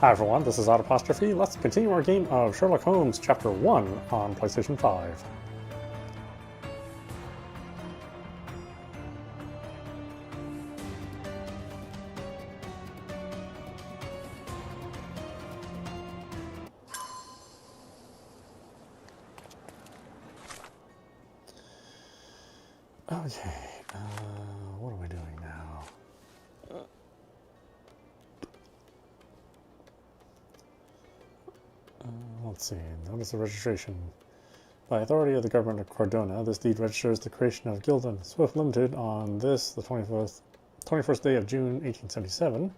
Hi everyone, this is audap. Let's continue our game of Sherlock Holmes Chapter 1 on PlayStation 5. Okay, what are we doing now? Let's see, notice of registration. By authority of the government of Cordona, this deed registers the creation of Gildan Swift Limited on this, the 21st day of June, 1877.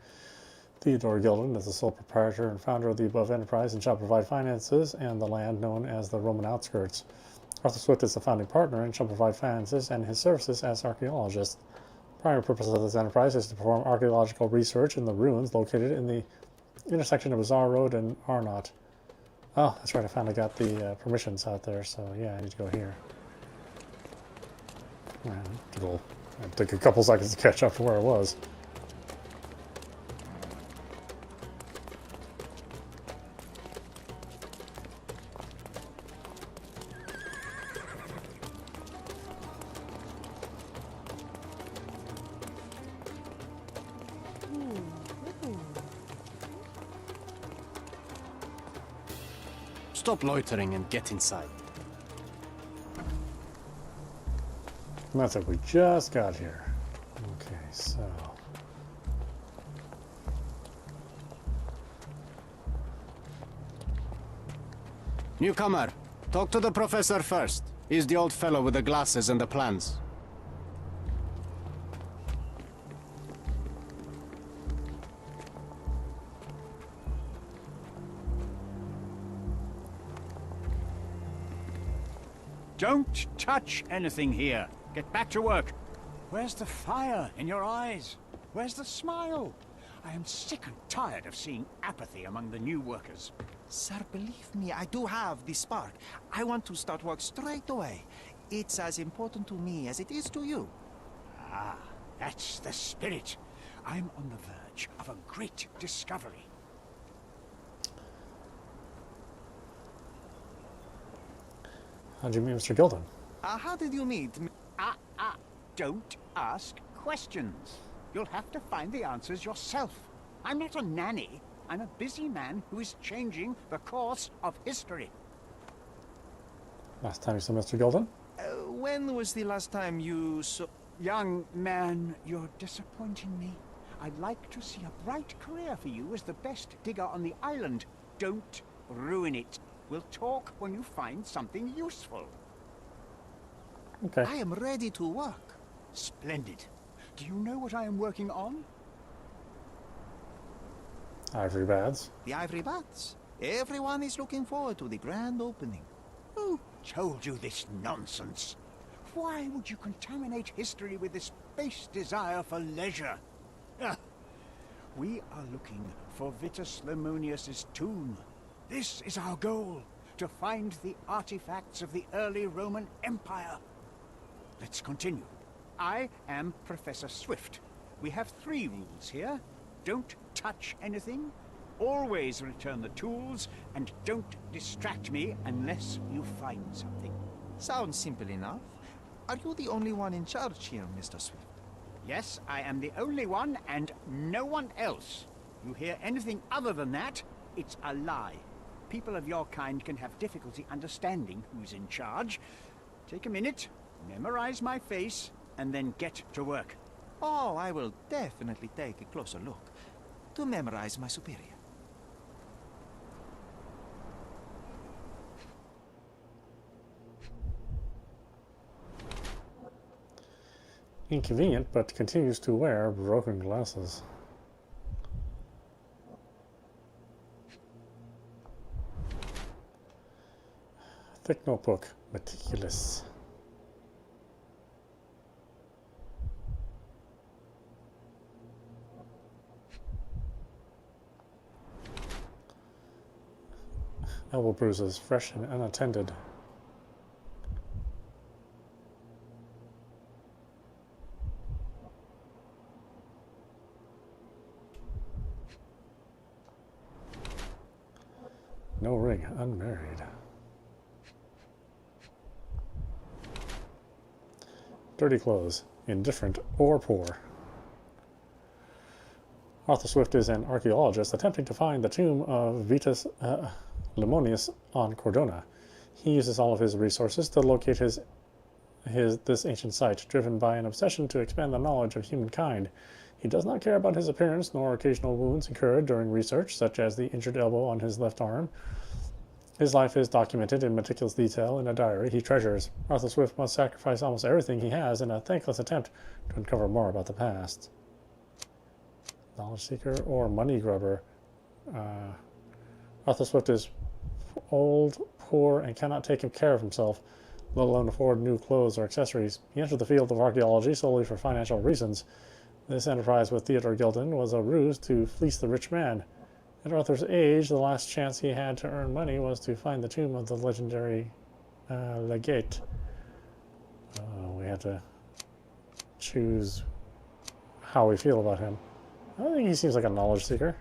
Theodore Gildan is the sole proprietor and founder of the above enterprise and shall provide finances and the land known as the Roman outskirts. Arthur Swift is the founding partner and shall provide finances and his services as archaeologist. The primary purpose of this enterprise is to perform archaeological research in the ruins located in the intersection of Bazaar Road and Arnott. Oh, that's right, I finally got the permissions out there, so yeah, I need to go here. It'll take a couple seconds to catch up to where I was. Stop loitering and get inside. And that's it, we just got here. Okay, so... Newcomer, talk to the professor first. He's the old fellow with the glasses and the plans. Don't touch anything here. Get back to work. Where's the fire in your eyes? Where's the smile? I am sick and tired of seeing apathy among the new workers. Sir, believe me, I do have the spark. I want to start work straight away. It's as important to me as it is to you. Ah, that's the spirit. I'm on the verge of a great discovery. How'd you meet Mr. Gildan? How did you meet? Don't ask questions. You'll have to find the answers yourself. I'm not a nanny. I'm a busy man who is changing the course of history. Last time you saw Mr. Gildan? When was the last time you saw... Young man, you're disappointing me. I'd like to see a bright career for you as the best digger on the island. Don't ruin it. We'll talk when you find something useful. Okay. I am ready to work. Splendid. Do you know what I am working on? Ivory Baths. The Ivory Baths. Everyone is looking forward to the grand opening. Who told you this nonsense? Why would you contaminate history with this base desire for leisure? We are looking for Vitus Lemonius's tomb. This is our goal, to find the artifacts of the early Roman Empire. Let's continue. I am Professor Swift. We have 3 rules here. Don't touch anything, always return the tools, and don't distract me unless you find something. Sounds simple enough. Are you the only one in charge here, Mr. Swift? Yes, I am the only one and no one else. You hear anything other than that, it's a lie. People of your kind can have difficulty understanding who's in charge. Take a minute, memorize my face, and then get to work. Oh, I will definitely take a closer look to memorize my superior. Inconvenient, but continues to wear broken glasses. Thick notebook, meticulous. Elbow bruises, fresh and unattended. living, unmarried. Dirty clothes, indifferent or poor. Arthur Swift is an archaeologist attempting to find the tomb of Vitus Lemonius on Cordona. He uses all of his resources to locate this ancient site, driven by an obsession to expand the knowledge of humankind. He does not care about his appearance nor occasional wounds incurred during research, such as the injured elbow on his left arm. His life is documented in meticulous detail in a diary he treasures. Arthur Swift must sacrifice almost everything he has in a thankless attempt to uncover more about the past. Knowledge seeker or money grubber. Arthur Swift is old, poor, and cannot take care of himself, let alone afford new clothes or accessories. He entered the field of archaeology solely for financial reasons. This enterprise with Theodore Gilden was a ruse to fleece the rich man. At Arthur's age, the last chance he had to earn money was to find the tomb of the legendary legate. We had to choose how we feel about him. I think he seems like a knowledge seeker.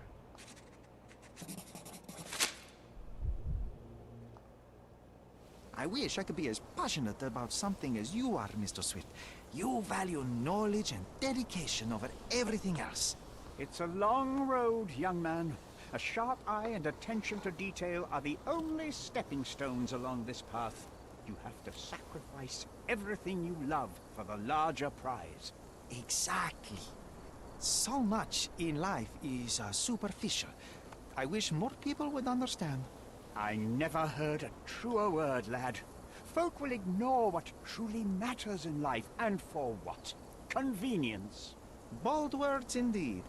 I wish I could be as passionate about something as you are, Mr. Swift. You value knowledge and dedication over everything else. It's a long road, young man. A sharp eye and attention to detail are the only stepping stones along this path. You have to sacrifice everything you love for the larger prize. Exactly. So much in life is superficial. I wish more people would understand. I never heard a truer word, lad. Folk will ignore what truly matters in life, and for what? Convenience. Bold words indeed.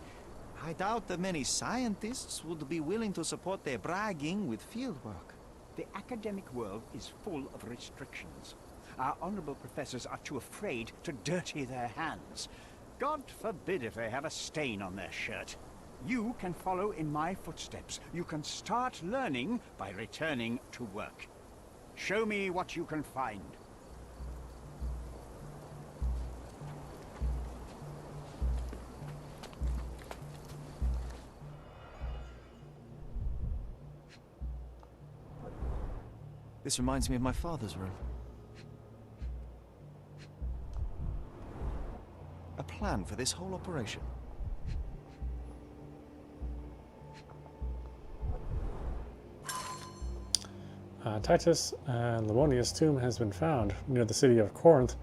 I doubt that many scientists would be willing to support their bragging with fieldwork. The academic world is full of restrictions. Our honorable professors are too afraid to dirty their hands. God forbid if they have a stain on their shirt. You can follow in my footsteps. You can start learning by returning to work. Show me what you can find. This reminds me of my father's room. A plan for this whole operation. Titus Lemonius' tomb has been found near the city of Corinth.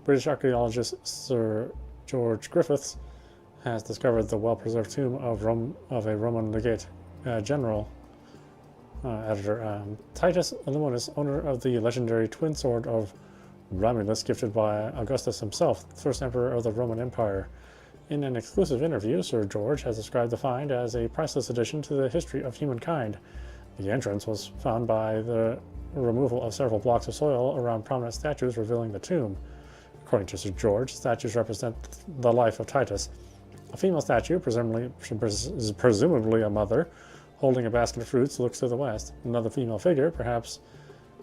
British archaeologist Sir George Griffiths has discovered the well-preserved tomb of a Roman legate general. Editor Titus Lemonius, owner of the legendary twin sword of Romulus, gifted by Augustus himself, first emperor of the Roman Empire. In an exclusive interview, Sir George has described the find as a priceless addition to the history of humankind. The entrance was found by the removal of several blocks of soil around prominent statues revealing the tomb. According to Sir George, statues represent the life of Titus. A female statue, presumably a mother, holding a basket of fruits, looks to the west. Another female figure, perhaps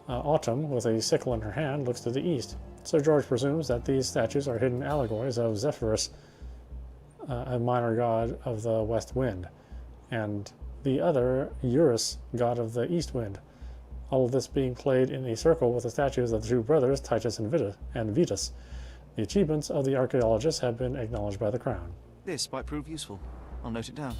Autumn, with a sickle in her hand, looks to the east. Sir George presumes that these statues are hidden allegories of Zephyrus, a minor god of the west wind, and the other Eurus, god of the east wind. All of this being played in a circle with the statues of the two brothers, Titus and Vitus. The achievements of the archaeologists have been acknowledged by the Crown. This might prove useful. I'll note it down.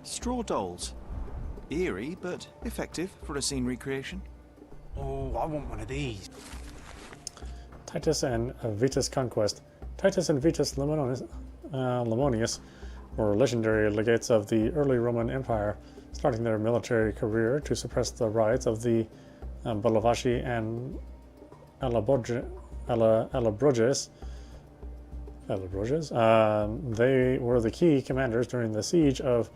Straw dolls. Eerie, but effective for a scene recreation. Oh, I want one of these. Titus and Vitus Conquest. Titus and Vitus Lemonius were legendary legates of the early Roman Empire, starting their military career to suppress the riots of the Bellovaci and Allobroges. They were the key commanders during the siege of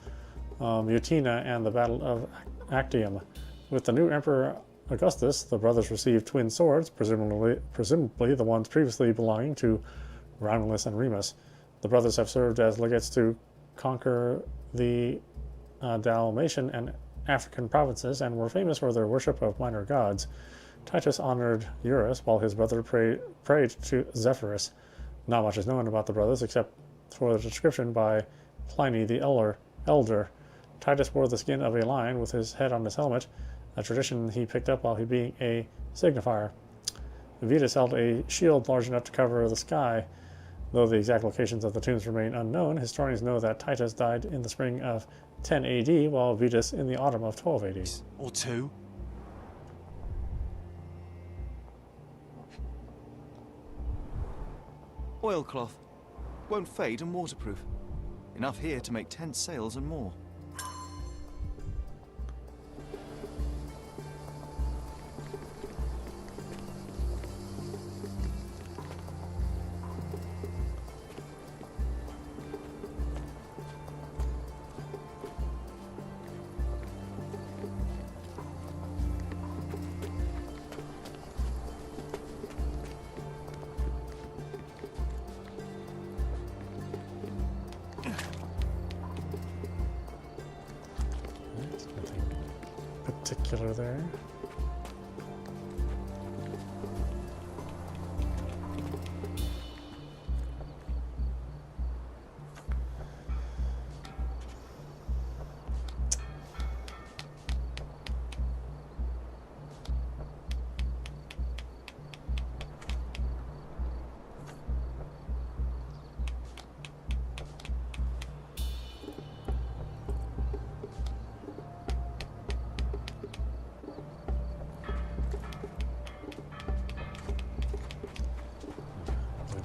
Mutina and the Battle of Actium. With the new Emperor Augustus, the brothers received twin swords, presumably the ones previously belonging to Romulus and Remus. The brothers have served as legates to conquer the Dalmatian and African provinces and were famous for their worship of minor gods. Titus honored Eurus while his brother prayed to Zephyrus. Not much is known about the brothers except for the description by Pliny the Elder. Titus wore the skin of a lion with his head on his helmet, a tradition he picked up while he being a signifier. Vetus held a shield large enough to cover the sky. Though the exact locations of the tombs remain unknown, historians know that Titus died in the spring of 10 AD, while Vetus in the autumn of 12 AD. Or two. Oilcloth. Won't fade and waterproof. Enough here to make 10 sails and more. Particular there.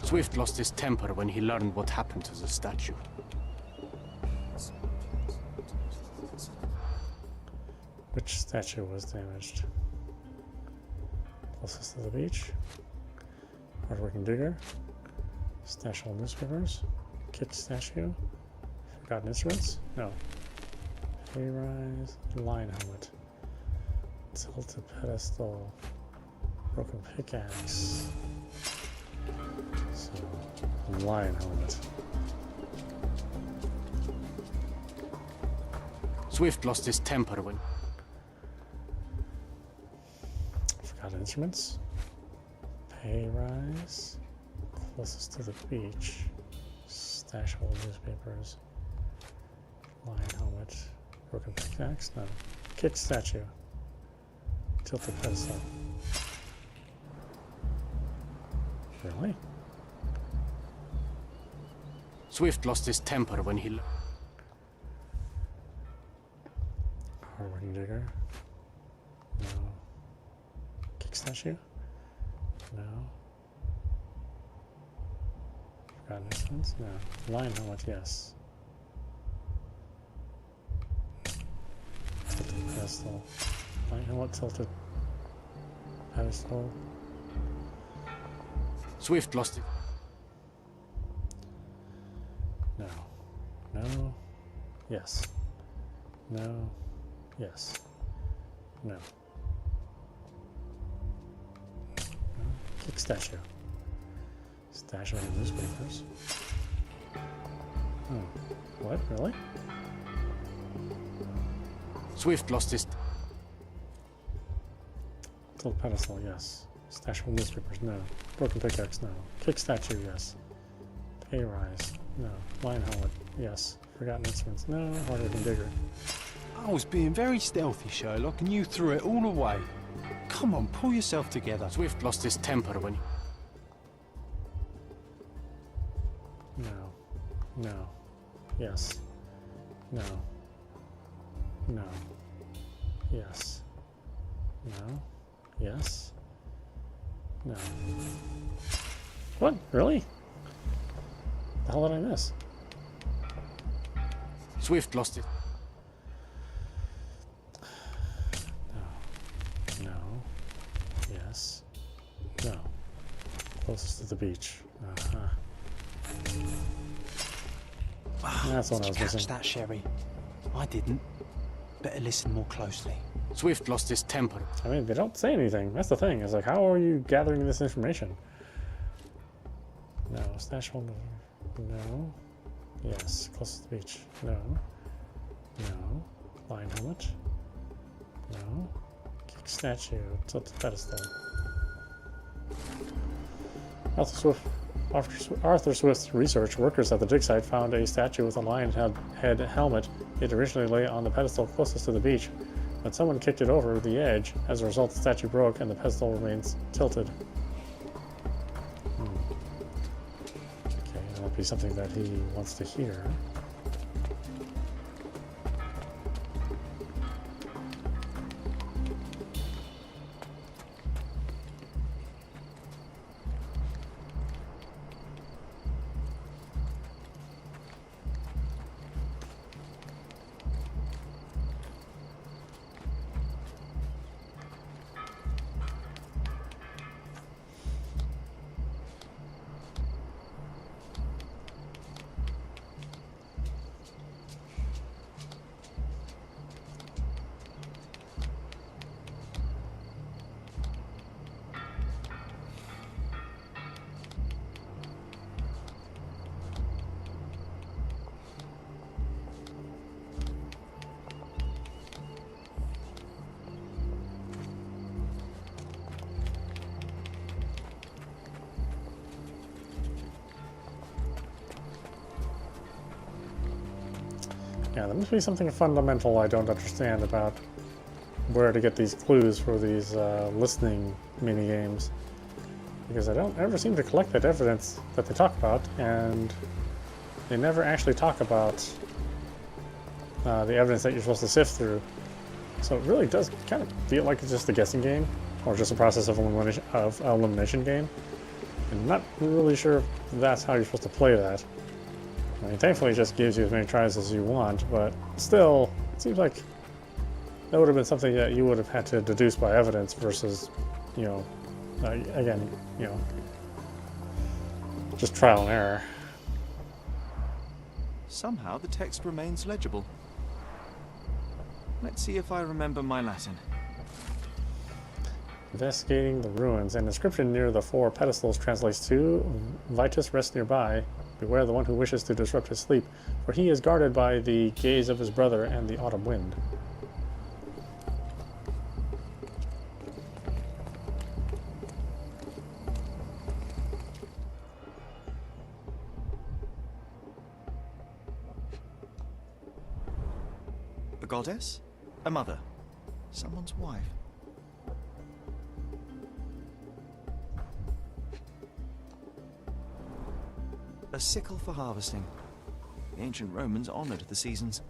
Swift lost his temper when he learned what happened to the statue. Which statue was damaged? Closest to the beach. Hardworking digger. Stash all newspapers. Kit statue. Forgotten instruments? No. Hay rise. Lion helmet. Tilted pedestal. Broken pickaxe. So, lion helmet. Swift lost his temper when... Forgotten instruments. Pay rise. Closest to the beach. Stash old newspapers. Lion helmet. Broken pickaxe? No. Kick statue. Tilted pedestal. Really? Swift lost his temper when he... Hardworking digger. No. Kick statue? No. Forgotten instruments? No. Lion helmet, yes. Tilted pedestal. Lion helmet, tilted pedestal. Swift lost it. No. No. Yes. No. Yes. No. No. Kick statue. Stash of the newspapers. Oh. What? Really? Swift lost his... Tilt pedestal, yes. Stash of newspapers, no. Broken pickaxe, no. Kick statue, yes. Pay rise, no. Lion helmet, yes. Forgotten instruments, no. Hardworking digger. I was being very stealthy, Sherlock, and you threw it all away. Come on, pull yourself together. Swift lost his temper when... No. No. Yes. No. No. Yes. No. Yes. No. What? Really? The hell did I miss? Swift lost it. No. No. Yes. No. Closest to the beach. Uh-huh. That's what I was Catch missing. that, Sherry. I didn't. Better listen more closely. Swift lost his temper. I mean, they don't say anything. That's the thing. It's like, how are you gathering this information? No. Stash one. No. Yes. Closest to the beach. No. No. Lion helmet. No. Kick statue. Tilt pedestal. Arthur Swift's research, workers at the dig site found a statue with a lion head helmet. It originally lay on the pedestal closest to the beach, but someone kicked it over the edge. As a result, the statue broke and the pedestal remains tilted. Okay, that'll be something that he wants to hear. Yeah, there must be something fundamental I don't understand about where to get these clues for these listening mini-games. Because I don't ever seem to collect that evidence that they talk about, and they never actually talk about the evidence that you're supposed to sift through. So it really does kind of feel like it's just a guessing game, or just a process of elimination game. And I'm not really sure if that's how you're supposed to play that. I mean, thankfully it just gives you as many tries as you want, but still, it seems like that would have been something that you would have had to deduce by evidence versus, you know, again, you know, just trial and error. Somehow the text remains legible. Let's see if I remember my Latin. Investigating the ruins. An inscription near the 4 pedestals translates to, Vitus rests nearby. Beware the one who wishes to disrupt his sleep, for he is guarded by the gaze of his brother and the autumn wind. A goddess? A mother? Someone's wife? A sickle for harvesting. The ancient Romans honored the seasons.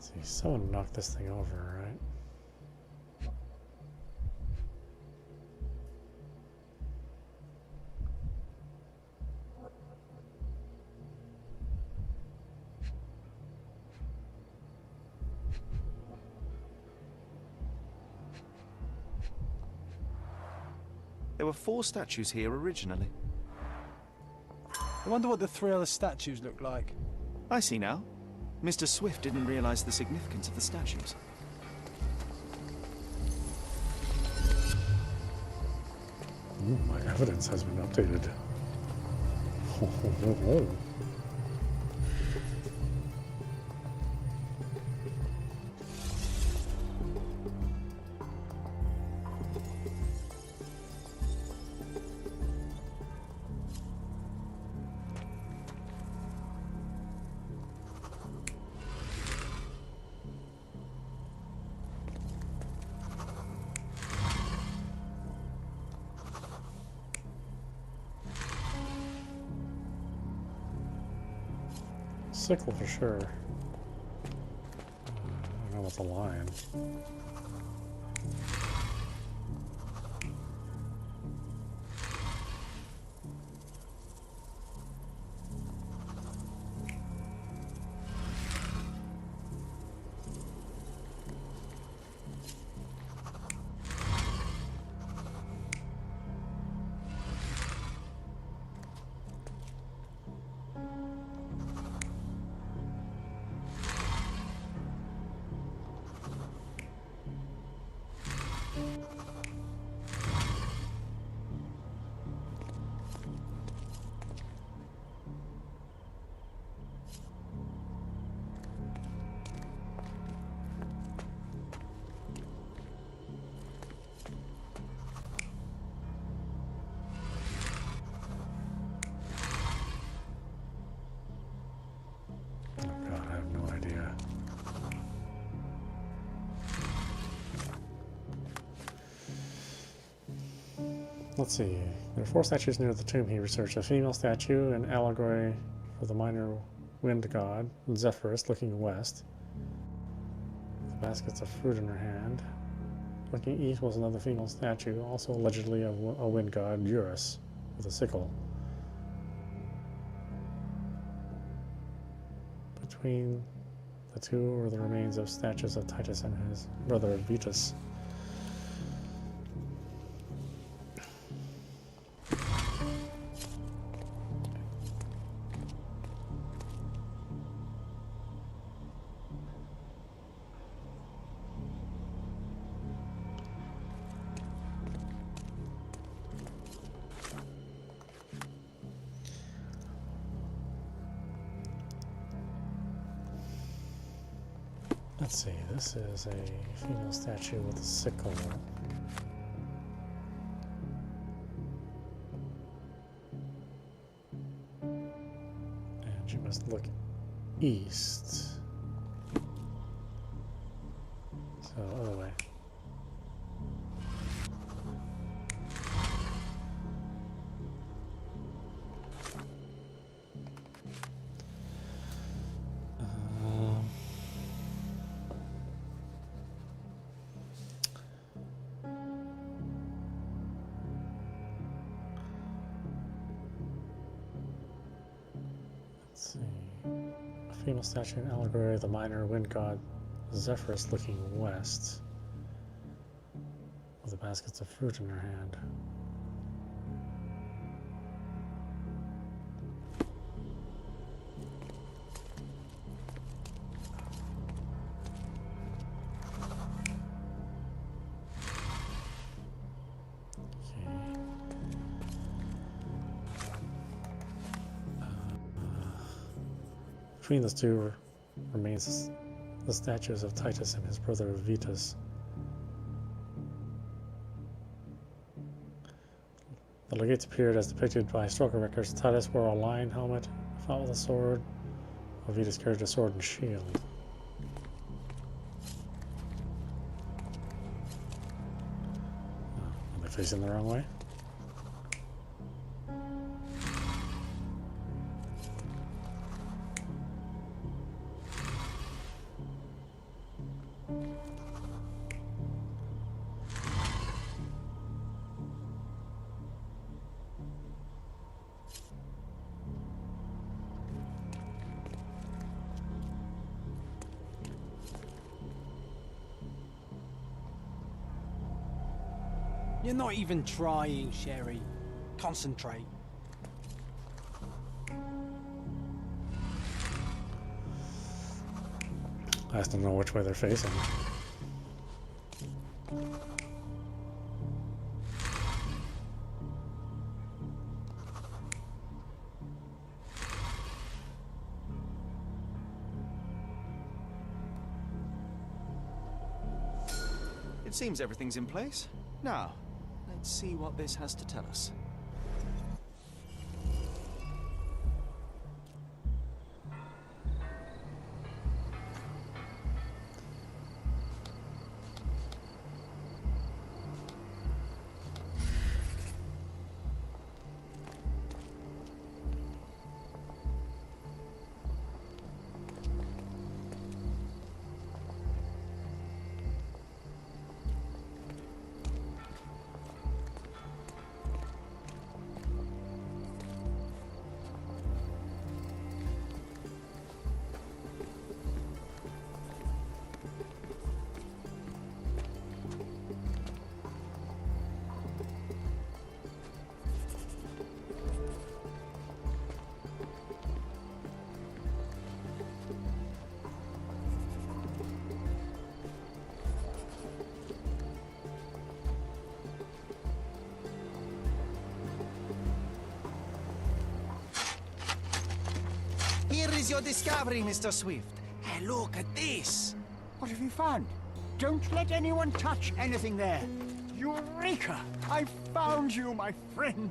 See, someone knocked this thing over, right? There were 4 statues here originally. I wonder what the 3 other statues look like. I see now. Mr. Swift didn't realize the significance of the statues. My evidence has been updated. Sickle for sure. I don't know about the lion. Let's see. There are 4 statues near the tomb he researched. A female statue, an allegory for the minor wind god, Zephyrus, looking west. The baskets of fruit in her hand. Looking east was another female statue, also allegedly a wind god, Eurus, with a sickle. Between the two were the remains of statues of Titus and his brother Vetus. Let's see, this is a female statue with a sickle. And she must look east. So, other way. Let's see. A female statue in allegory of the minor wind god Zephyrus looking west with the baskets of fruit in her hand. Between the two remains the statues of Titus and his brother Vetus. The legates appeared as depicted by historical records. Titus wore a lion helmet, fought with a sword, while Vetus carried a sword and shield. Am I facing the wrong way? You're not even trying, Sherry. Concentrate. I have to know which way they're facing. It seems everything's in place. Now, let's see what this has to tell us. is your discovery, Mr. Swift? Hey, look at this. What have you found? Don't let anyone touch anything there. Eureka! I found you, my friend.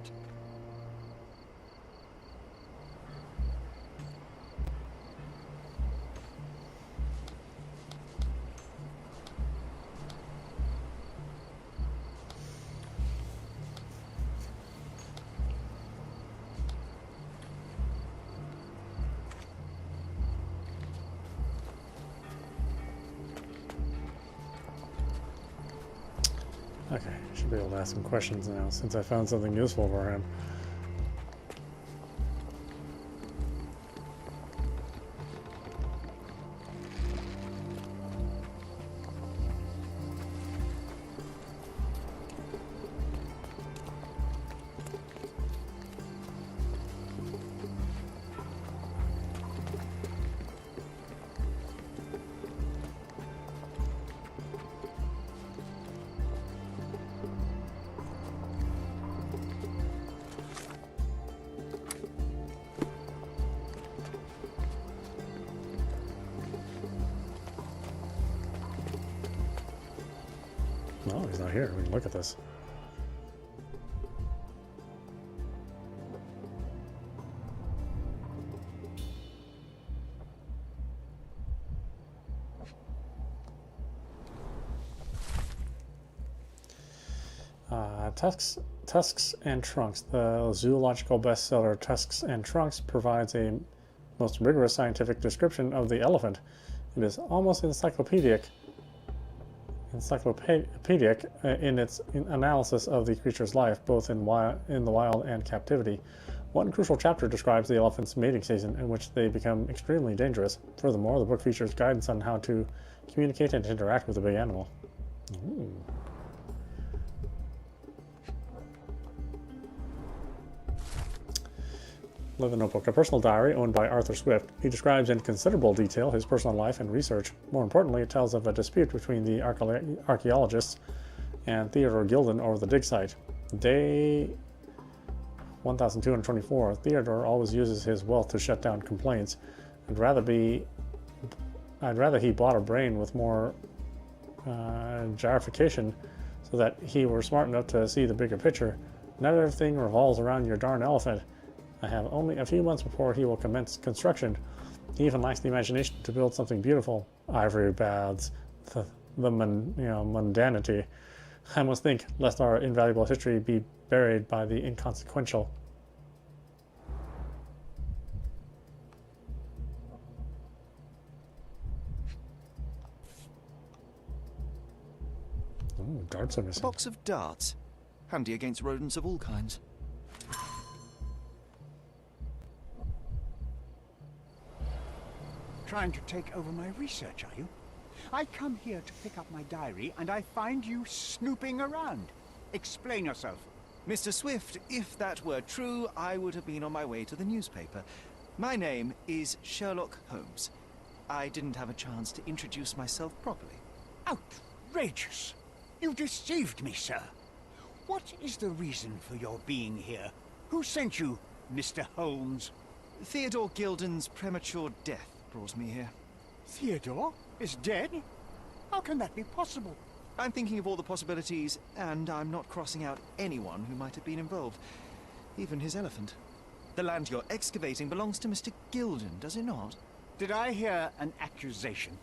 Okay, should be able to ask some questions now since I found something useful for him. No, he's not here. We can look at this. Tusks and Trunks. The zoological bestseller Tusks and Trunks provides a most rigorous scientific description of the elephant. It is almost encyclopedic in its analysis of the creature's life, both in the wild and captivity. One crucial chapter describes the elephant's mating season, in which they become extremely dangerous. Furthermore, the book features guidance on how to communicate and interact with the big animal. Ooh. Leather Notebook, a personal diary owned by Arthur Swift. He describes in considerable detail his personal life and research. More importantly, it tells of a dispute between the archaeologists and Theodore Gilden over the dig site. Day 1224, Theodore always uses his wealth to shut down complaints. I'd rather he bought a brain with more gyrification so that he were smart enough to see the bigger picture. Not everything revolves around your darn elephant. I have only a few months before he will commence construction. He even lacks the imagination to build something beautiful. Ivory baths, the mundanity. I must think, lest our invaluable history be buried by the inconsequential. Ooh, darts are missing. A box of darts. Handy against rodents of all kinds. Trying to take over my research, are you? I come here to pick up my diary, and I find you snooping around. Explain yourself. Mr. Swift, if that were true, I would have been on my way to the newspaper. My name is Sherlock Holmes. I didn't have a chance to introduce myself properly. Outrageous! You deceived me, sir. What is the reason for your being here? Who sent you, Mr. Holmes? Theodore Gilden's premature death brought me here. Theodore is dead? How can that be possible? I'm thinking of all the possibilities, and I'm not crossing out anyone who might have been involved. Even his elephant. The land you're excavating belongs to Mr. Gilden, does it not? Did I hear an accusation?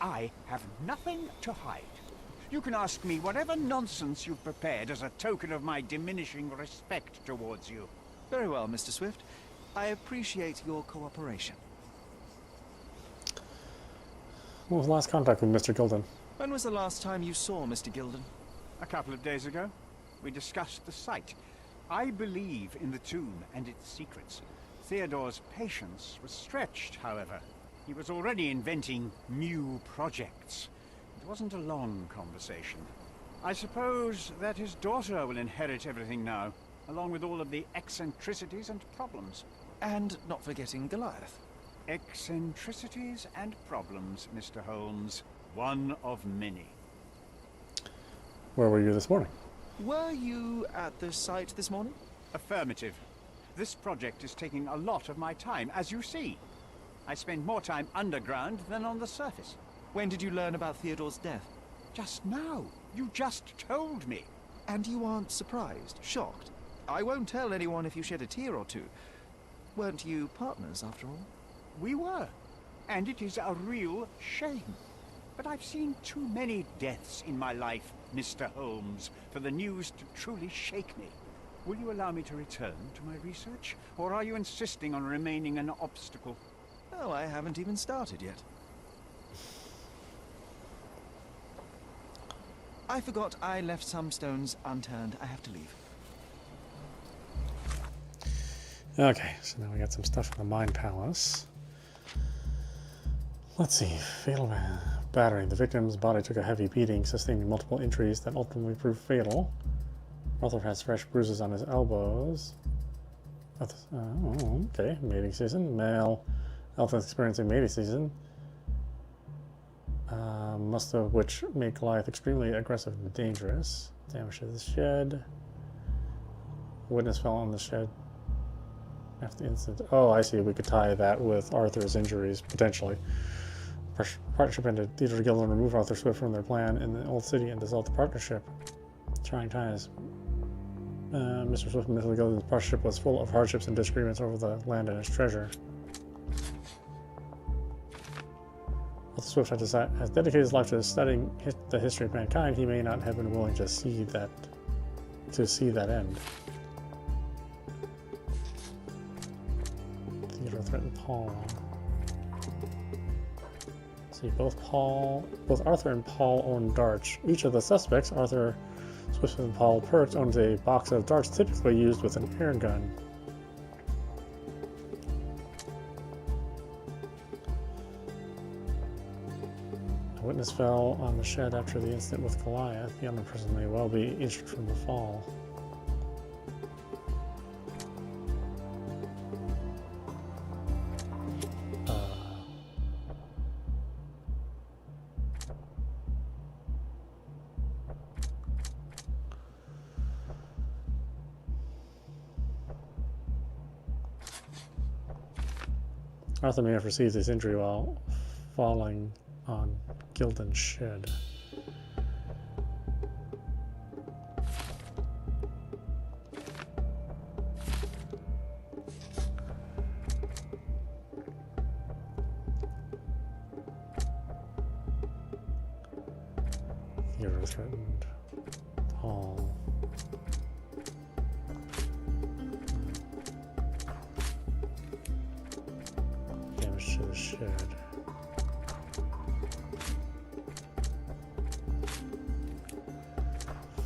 I have nothing to hide. You can ask me whatever nonsense you've prepared as a token of my diminishing respect towards you. Very well, Mr. Swift. I appreciate your cooperation. What was the last contact with Mr. Gilden? When was the last time you saw Mr. Gilden? A couple of days ago. We discussed the site. I believe in the tomb and its secrets. Theodore's patience was stretched, however. He was already inventing new projects. It wasn't a long conversation. I suppose that his daughter will inherit everything now, along with all of the eccentricities and problems. And not forgetting Goliath. Eccentricities and problems, Mr. Holmes. One of many. Where were you this morning? Were you at the site this morning? Affirmative. This project is taking a lot of my time, as you see. I spend more time underground than on the surface. When did you learn about Theodore's death? Just now. You just told me. And you aren't surprised, shocked? I won't tell anyone if you shed a tear or two. Weren't you partners, after all? We were. And it is a real shame. But I've seen too many deaths in my life, Mr. Holmes, for the news to truly shake me. Will you allow me to return to my research? Or are you insisting on remaining an obstacle? Oh, I haven't even started yet. I forgot I left some stones unturned. I have to leave. Okay, so now we got some stuff in the Mine Palace. Let's see. Fatal battery. The victim's body took a heavy beating, sustaining multiple injuries that ultimately proved fatal. Arthur has fresh bruises on his elbows. Okay. Mating season. Male elephant experiencing mating season. Must of which make Goliath extremely aggressive and dangerous. Damage to the shed. Witness fell on the shed after the incident. Oh, I see. We could tie that with Arthur's injuries, potentially. Partnership ended. Theodore Gilden removed Arthur Swift from their plan in the Old City and dissolved the partnership. Trying times. Mr. Swift and Mr. Gilden's partnership was full of hardships and disagreements over the land and its treasure. Arthur Swift has dedicated his life to studying the history of mankind. He may not have been willing to see that end. Theodore threatened Paul. See, both Arthur and Paul own darts. Each of the suspects, Arthur Swift and Paul Perks, owns a box of darts typically used with an air gun. A witness fell on the shed after the incident with Goliath. The other person may well be injured from the fall. Arthur may have received his injury while falling on Gilden's shed. Theodore threatened Paul. Damage to the shed.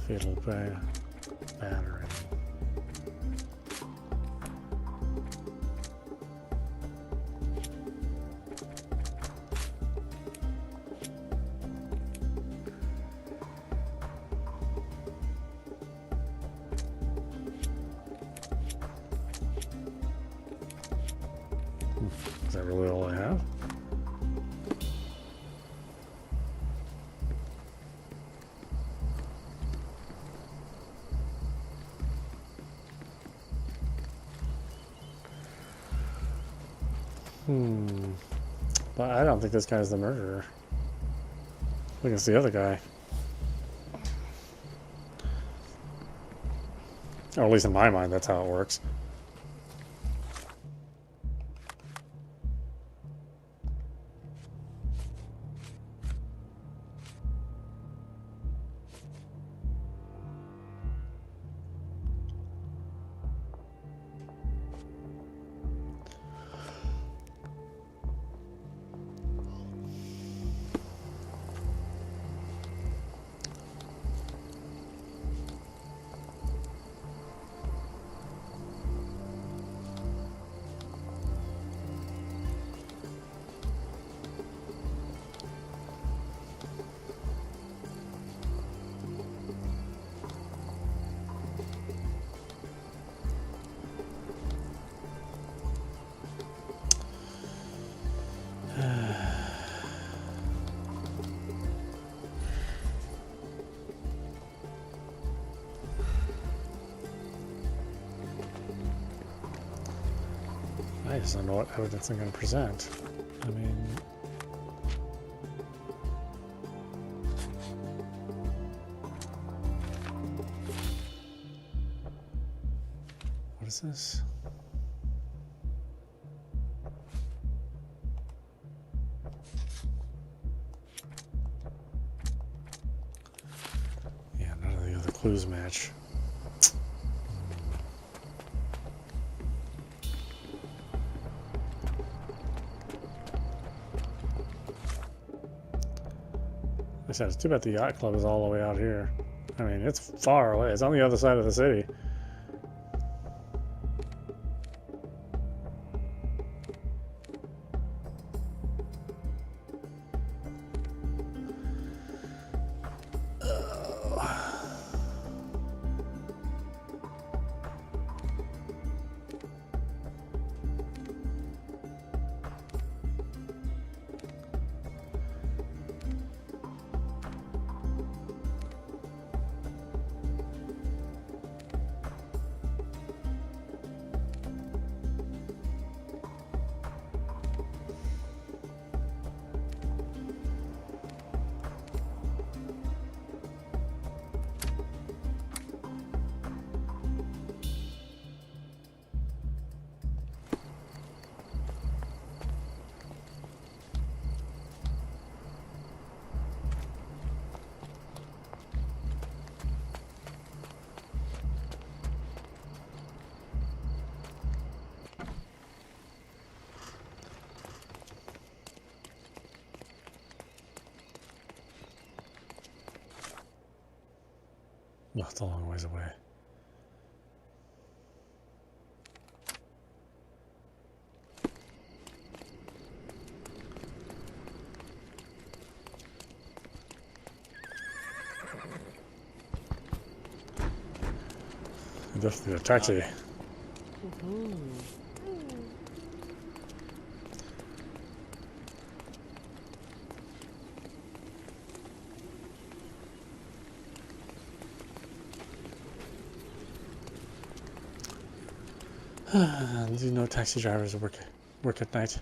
Fatal battery. Is that really all I have? But I don't think this guy's the murderer. I think it's the other guy. Or at least in my mind, that's how it works. I just don't know what evidence I'm going to present. I mean, what is this? Yeah, none of the other clues match. Like I said, it's too bad the yacht club is all the way out here. I mean, it's far away. It's on the other side of the city. No, it's a long ways away. Definitely a taxi. Do no taxi drivers work at night?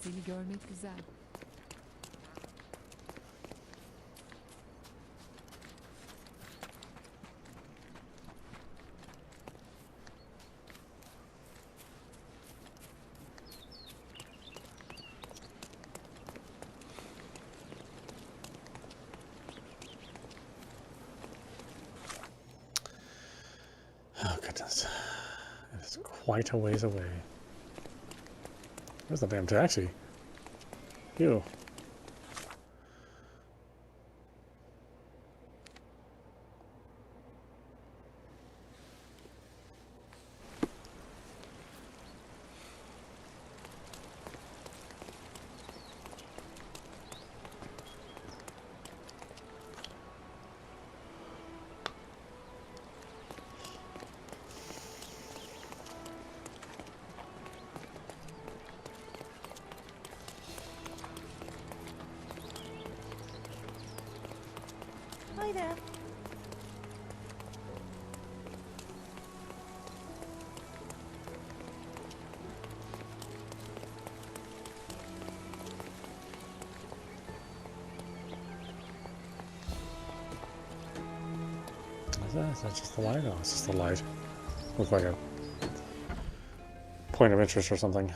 Seni görmek güzel. Oh goodness, it's quite a ways away. Where's the damn taxi? You. Hi there. Is that just the light? Oh, it's just the light. Looks like a point of interest or something.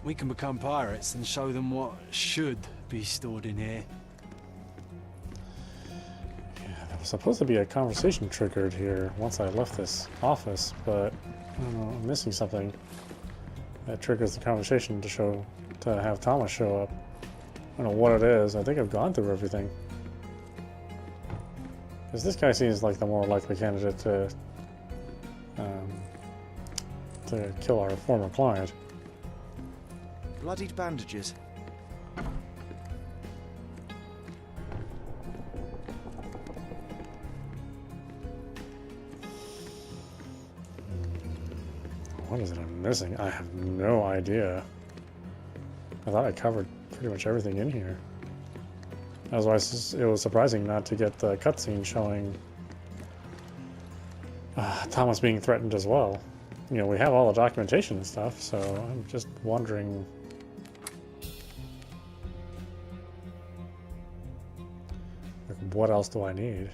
We can become pirates and show them what should be stored in here. Yeah, there was supposed to be a conversation triggered here once I left this office, but I don't know, I'm missing something that triggers the conversation to have Thomas show up. I don't know what it is. I think I've gone through everything. Because this guy seems like the more likely candidate to kill our former client. Bloodied bandages. What is it I'm missing? I have no idea. I thought I covered pretty much everything in here. That's why it was surprising not to get the cutscene showing Thomas being threatened as well. You know, we have all the documentation and stuff, so I'm just wondering... like, what else do I need?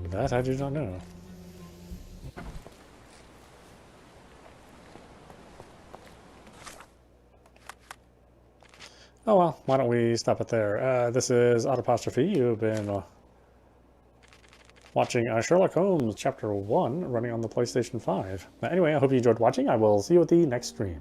That I do not know. Oh well, why don't we stop it there? This is audap. You've been watching Sherlock Holmes Chapter 1 running on the PlayStation 5. Anyway, I hope you enjoyed watching. I will see you at the next stream.